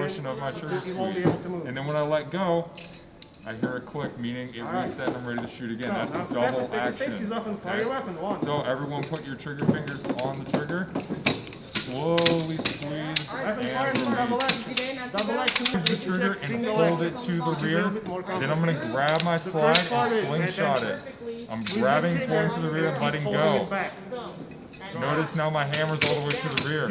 motion of my trigger squeeze. And then when I let go, I hear a click, meaning it reset and I'm ready to shoot again. That's a double action. Okay? So everyone put your trigger fingers on the trigger. Slowly squeeze and release. Squeeze the trigger and hold it to the rear. Then I'm going to grab my slide and slingshot it. I'm grabbing, pulling to the rear and letting go. Notice now my hammer's all the way to the rear.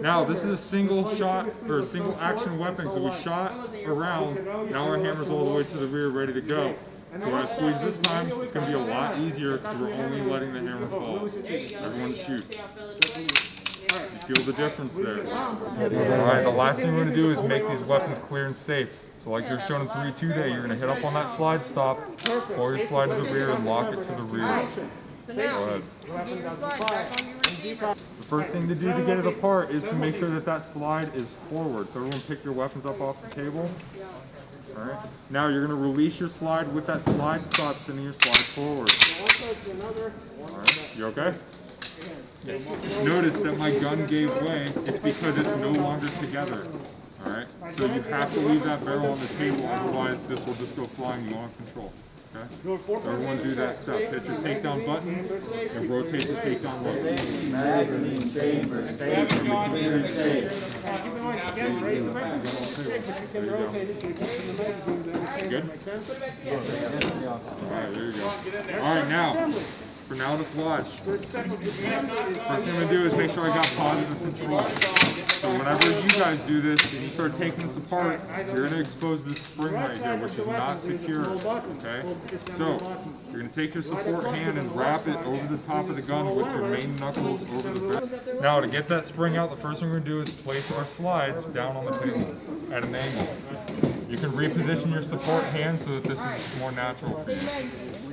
Now this is a single shot or a single action weapon. So we shot around. Now our hammer's all the way to the rear, ready to go. So when I squeeze this time, it's going to be a lot easier because we're only letting the hammer fall. Everyone shoot. You feel the difference there. Alright, the last thing we're going to do is make these weapons clear and safe. So like you're shown in 3-2 there, you're going to hit up on that slide stop, pull your slide to the rear and lock it to the rear. Go ahead. The first thing to do to get it apart is to make sure that that slide is forward. So everyone pick your weapons up off the table. Alright. Now you're going to release your slide with that slide stop, sending your slide forward. Alright, you okay? Yes. Notice that my gun gave way. It's because it's no longer together. Alright? So you have to leave that barrel on the table, otherwise this will just go flying. You won't have control. Okay? So everyone do that step. Hit your takedown button and rotate the takedown button. Good? Alright, there you go. Alright, now. For now, let's watch. First thing I'm going to do is make sure I got positive control. So whenever you guys do this and you start taking this apart, you're going to expose this spring right here, which is not secure. Okay? So you're going to take your support hand and wrap it over the top of the gun with your main knuckles over the barrel. Now to get that spring out, the first thing we're going to do is place our slides down on the table at an angle. You can reposition your support hand so that this is more natural for you.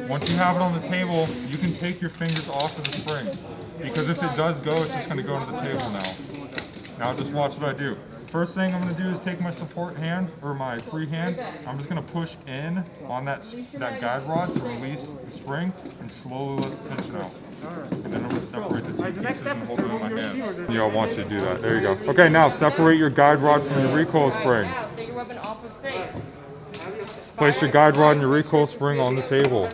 Once you have it on the table, you can take your fingers off of the spring. Because if it does go, it's just going to go to the table now. Now just watch what I do. First thing I'm going to do is take my support hand, or my free hand. I'm just going to push in on that guide rod to release the spring and slowly let the tension out. And then I'm going to separate the two pieces and hold it in my hand. Yeah, I want you to do that. There you go. Okay, now separate your guide rod from your recoil spring. Place your guide rod and your recoil spring on the table.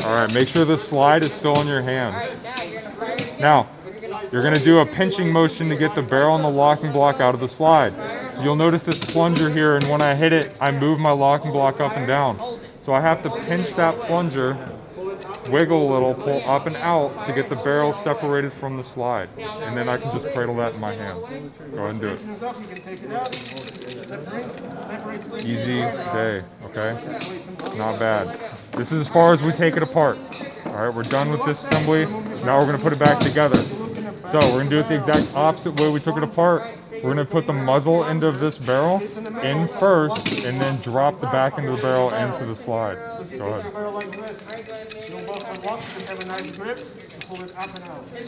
Alright, make sure the slide is still in your hand. Now, you're going to do a pinching motion to get the barrel and the locking block out of the slide. So you'll notice this plunger here, and when I hit it, I move my locking block up and down. So I have to pinch that plunger, wiggle a little, pull up and out to get the barrel separated from the slide. And then I can just cradle that in my hand. Go ahead and do it. Easy day, okay? Not bad. This is as far as we take it apart. Alright, we're done with this assembly. Now we're going to put it back together. So we're going to do it the exact opposite way we took it apart. We're going to put the muzzle end of this barrel in first and then drop the back end of the barrel into the slide. Go ahead.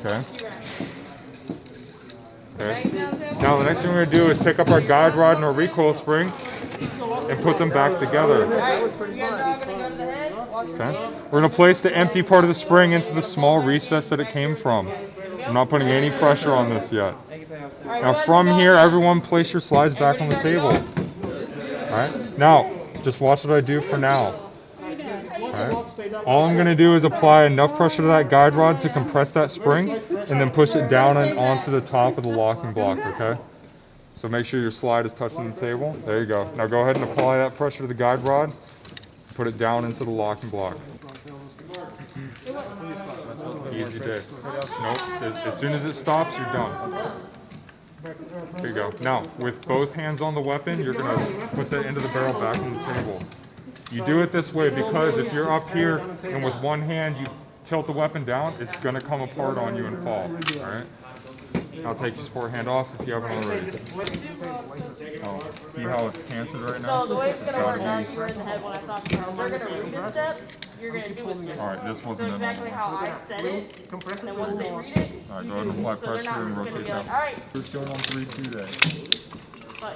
Okay. Okay. Now the next thing we're going to do is pick up our guide rod and our recoil spring and put them back together. Okay. We're going to place the empty part of the spring into the small recess that it came from. I'm not putting any pressure on this yet. Now from here, everyone place your slides back on the table. Alright, now, just watch what I do for now. Alright, all I'm going to do is apply enough pressure to that guide rod to compress that spring, and then push it down and onto the top of the locking block, okay? So make sure your slide is touching the table. There you go. Now go ahead and apply that pressure to the guide rod, put it down into the locking block. Easy day. Nope, as soon as it stops, you're done. There you go. Now, with both hands on the weapon, you're going to put the end of the barrel back on the table. You do it this way because if you're up here and with one hand you tilt the weapon down, it's going to come apart on you and fall. Alright? I'll take your support hand off if you haven't already. Oh, see how it's canted right now? So the way it's going to work out, you were in the head when I talked to you. We're going to read this step, you're going to do a step. Alright, this wasn't so exactly how I said it, and then once they read it, alright, go ahead and apply pressure and rotate down. Alright. We're showing on 3-2 day. Like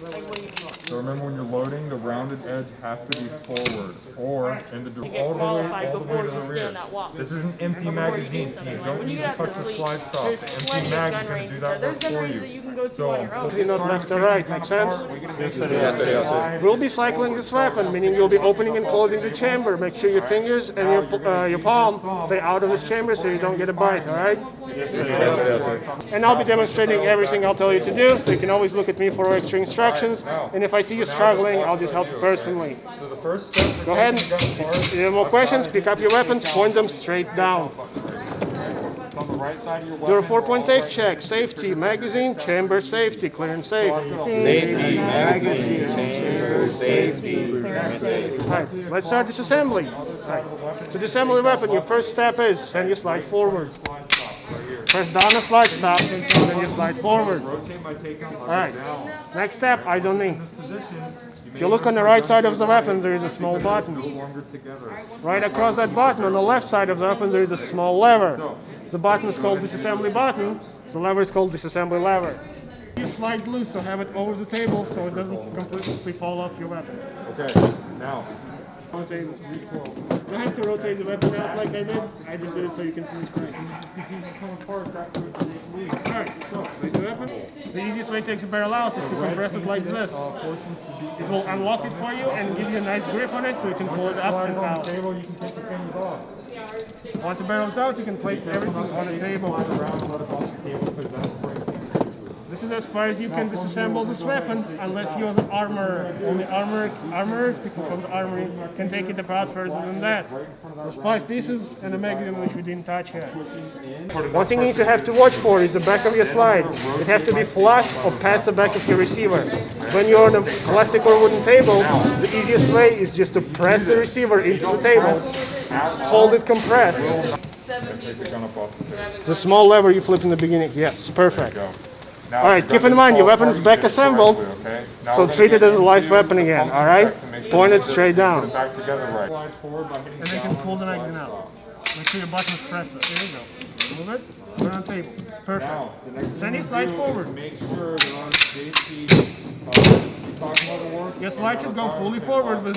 what do you mean? So remember, when you're loading, the rounded edge has to be forward or in the get all the qualified way before to the you rear. stand that walk. This is an empty Before you do magazine. something. You Like, don't when need you to get touch out the to sleep, slide stop. there's The empty plenty of mag gun is going to ranges do there. that There's work gun for ranges that you. you can go to So, on your own. Definitely not left or right, makes sense? We'll be cycling this weapon, meaning you'll be opening and closing the chamber. Make sure your fingers and your palm stay out of this chamber so you don't get a bite, alright? And I'll be demonstrating everything I'll tell you to do, so you can always look at me for extra instructions. And if I see you struggling, I'll just help you personally. So the first step. Go ahead. If you have more questions, pick up your weapons, point them straight down. It's on the right side of your weapon. Do a 4-point safe check. Safety, magazine, chamber, safety, clear and safe. Safety, magazine, chamber, safety, clear and safe. Alright, let's start disassembly. Alright. To disassemble the weapon, your first step is send your slide forward. Press down the slide stop, and then you slide forward. Alright, next step, eyes on me. If you look on the right side of the weapon, there is a small button. Right across that button, on the left side of the weapon, there is a small lever. The button is called disassembly button, the lever is called disassembly lever. You slide loose, so have it over the table so it doesn't completely fall off your weapon. Okay, now. On the table. You don't have to rotate the weapon out like I did. I just did it so you can see the screen. Alright, so place the weapon. The easiest way to take the barrel out is to compress it like this. It will unlock it for you and give you a nice grip on it so you can pull it up and out. Once the barrel is out, you can place everything on the table. This is as far as you can disassemble this weapon, unless you use an armor. Only armorers, people from the armory, can take it about further than that. There's 5 pieces and a magazine which we didn't touch yet. One thing you need to have to watch for is the back of your slide. It has to be flush or past the back of your receiver. When you're on a plastic or wooden table, the easiest way is just to press the receiver into the table, hold it compressed. The small lever you flip in the beginning, yes, perfect. Alright, keep in mind your weapon is back assembled, so treat it as a live weapon again, alright? Point it straight down. And then you can pull the magazine out. Make sure your button is pressed. There you go. Move it, put it on the table. Perfect. Send your slide forward. Your slide should go fully forward with